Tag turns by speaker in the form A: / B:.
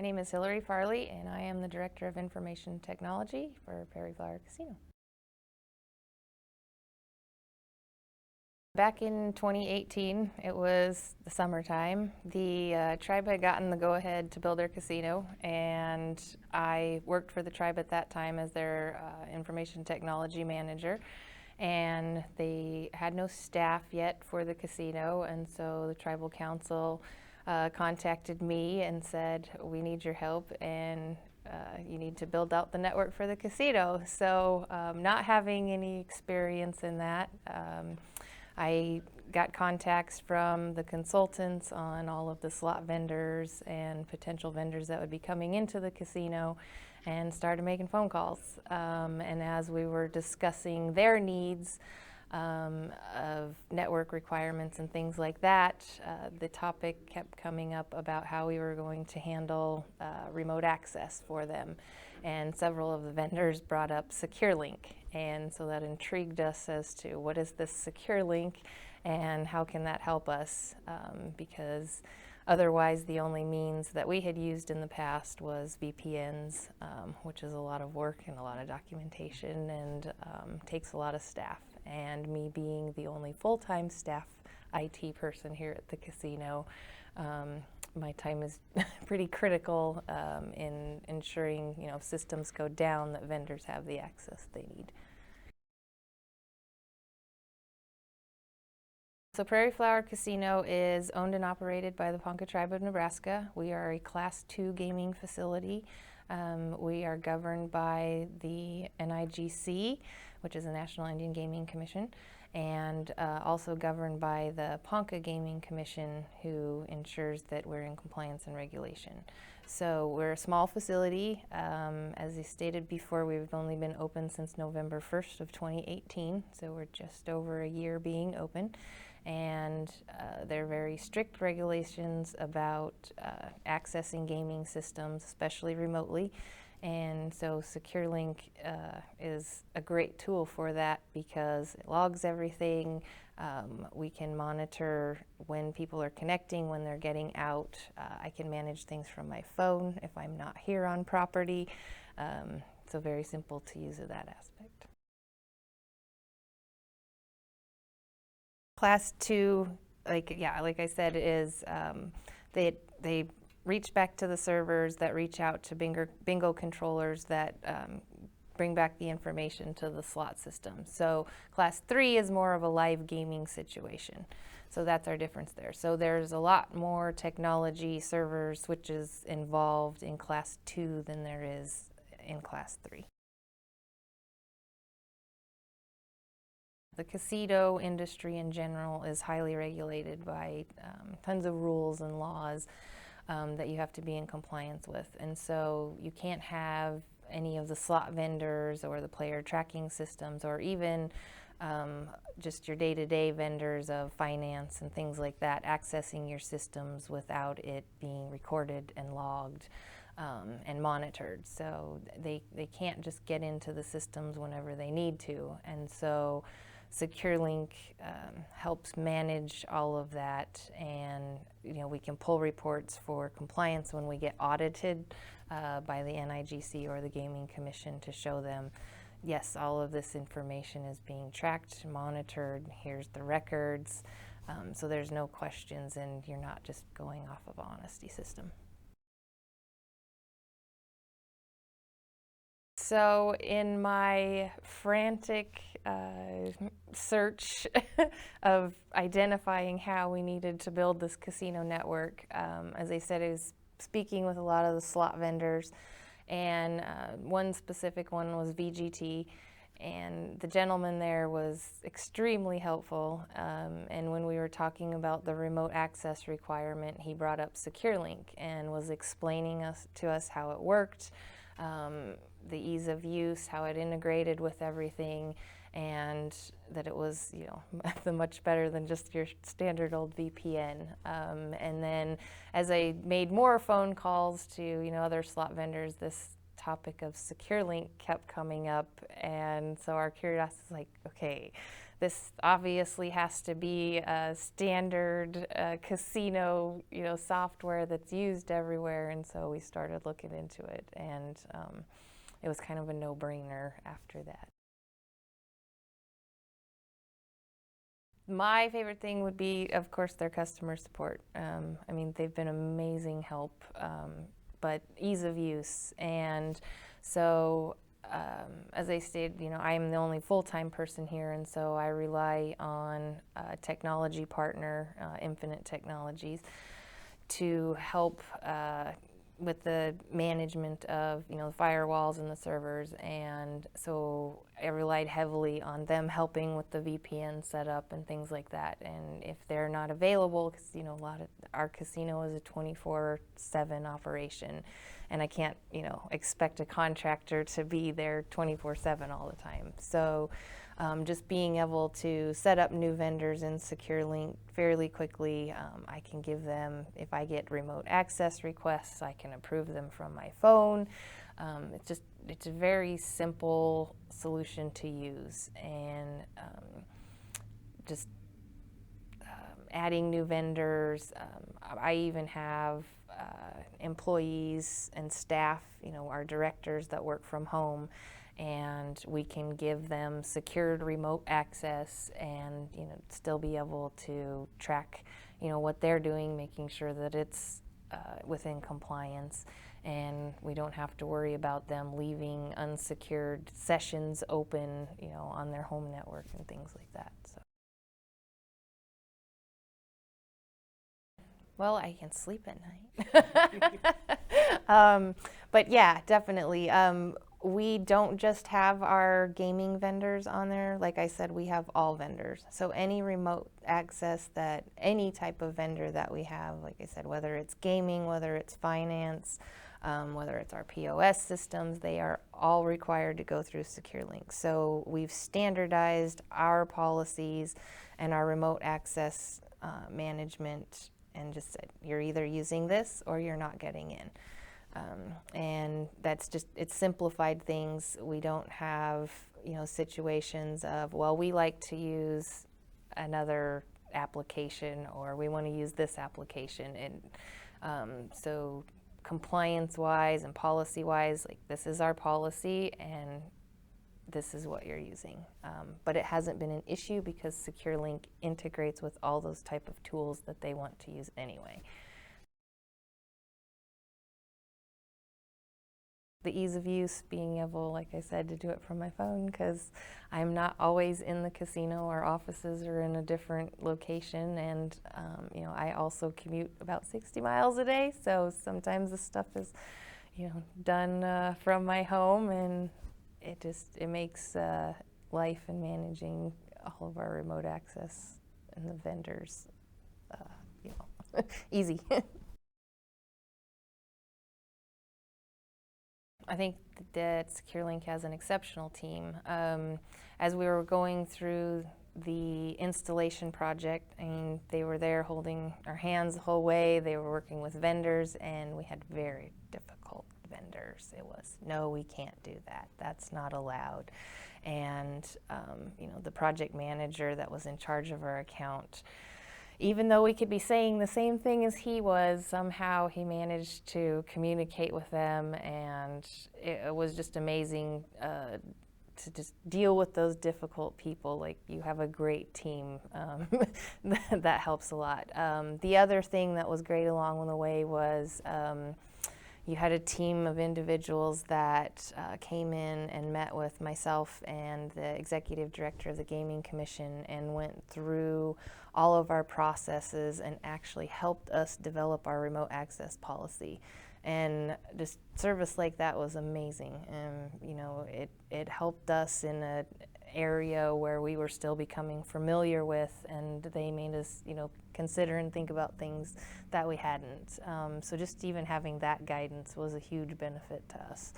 A: name is Hilary Farley, and I am the Director of Information Technology for Prairie Flower Casino. Back in 2018, it was the summertime. The tribe had gotten the go-ahead to build their casino, and I worked for the tribe at that time as their information technology manager. And they had no staff yet for the casino, and so the tribal council contacted me and said, we need your help, and you need to build out the network for the casino. So not having any experience in that, I got contacts from the consultants on all of the slot vendors and potential vendors that would be coming into the casino, and started making phone calls. And as we were discussing their needs of network requirements and things like that, the topic kept coming up about how we were going to handle remote access for them. And several of the vendors brought up SecureLink. And so that intrigued us as to what is this SecureLink and how can that help us, because otherwise the only means that we had used in the past was VPNs, which is a lot of work and a lot of documentation and takes a lot of staff. And me being the only full-time staff IT person here at the casino, my time is pretty critical in ensuring, if systems go down, that vendors have the access they need. So Prairie Flower Casino is owned and operated by the Ponca Tribe of Nebraska. We are a Class II gaming facility. We are governed by the NIGC, which is the National Indian Gaming Commission, and also governed by the Ponca Gaming Commission, who ensures that we're in compliance and regulation. So we're a small facility. As I stated before, we've only been open since November 1st of 2018, so we're just over a year being open. And there are very strict regulations about accessing gaming systems, especially remotely. And so SecureLink is a great tool for that because it logs everything. We can monitor when people are connecting, when they're getting out. I can manage things from my phone if I'm not here on property. So very simple to use of that aspect. Class 2, like I said, is they reach back to the servers that reach out to bingo controllers that bring back the information to the slot system. So Class 3 is more of a live gaming situation. So that's our difference there. So there's a lot more technology, servers, switches involved in Class 2 than there is in Class 3. The casino industry in general is highly regulated by tons of rules and laws that you have to be in compliance with. And so you can't have any of the slot vendors or the player tracking systems, or even just your day-to-day vendors of finance and things like that, accessing your systems without it being recorded and logged and monitored. So they can't just get into the systems whenever they need to. And so SecureLink helps manage all of that, and we can pull reports for compliance when we get audited by the NIGC or the Gaming Commission to show them, yes, all of this information is being tracked, monitored, here's the records, so there's no questions and you're not just going off of an honesty system. So in my frantic search of identifying how we needed to build this casino network, as I said, I was speaking with a lot of the slot vendors, and one specific one was VGT, and the gentleman there was extremely helpful, and when we were talking about the remote access requirement, he brought up SecureLink and was explaining to us how it worked, the ease of use, how it integrated with everything, and that it was, much better than just your standard old VPN. And then as I made more phone calls to, other slot vendors, this topic of SecureLink kept coming up, and so our curiosity is like, okay, this obviously has to be a standard casino, software that's used everywhere. And so we started looking into it, and it was kind of a no-brainer after that. My favorite thing would be, of course, their customer support. I mean, they've been amazing help, but ease of use. And so, as I stated, I am the only full-time person here, and so I rely on a technology partner, Infinite Technologies, to help with the management of the firewalls and the servers. And so I relied heavily on them helping with the VPN setup and things like that. And if they're not available, because a lot of our casino is a 24/7 operation, and I can't expect a contractor to be there 24/7 all the time. So just being able to set up new vendors in SecureLink fairly quickly. I can give them, if I get remote access requests, I can approve them from my phone. It's a very simple solution to use, and just adding new vendors. I even have employees and staff, our directors that work from home, and we can give them secured remote access and still be able to track what they're doing, making sure that it's within compliance, and we don't have to worry about them leaving unsecured sessions open on their home network and things like that. So, well, I can sleep at night. But yeah, definitely. We don't just have our gaming vendors on there. Like I said, we have all vendors. So any remote access that any type of vendor that we have, like I said, whether it's gaming, whether it's finance, whether it's our POS systems, they are all required to go through SecureLink. So we've standardized our policies and our remote access management, and just said, you're either using this or you're not getting in. And that's just, it's simplified things. We don't have, situations of, well, we like to use another application, or we want to use this application. And so compliance-wise and policy-wise, like, this is our policy and this is what you're using. But it hasn't been an issue because SecureLink integrates with all those type of tools that they want to use anyway. The ease of use, being able, like I said, to do it from my phone, because I'm not always in the casino. Our offices are in a different location, and I also commute about 60 miles a day, so sometimes the stuff is done from my home, and it makes life and managing all of our remote access and the vendors easy. I think that SecureLink has an exceptional team. As we were going through the installation project, they were there holding our hands the whole way. They were working with vendors, and we had very difficult vendors. It was, no, we can't do that. That's not allowed. And the project manager that was in charge of our account, even though we could be saying the same thing as he was, somehow he managed to communicate with them, and it was just amazing to just deal with those difficult people. Like, you have a great team. That helps a lot. The other thing that was great along the way was you had a team of individuals that came in and met with myself and the executive director of the Gaming Commission, and went through all of our processes and actually helped us develop our remote access policy. And just service like that was amazing. And it helped us in an area where we were still becoming familiar with, and they made us consider and think about things that we hadn't. So just even having that guidance was a huge benefit to us.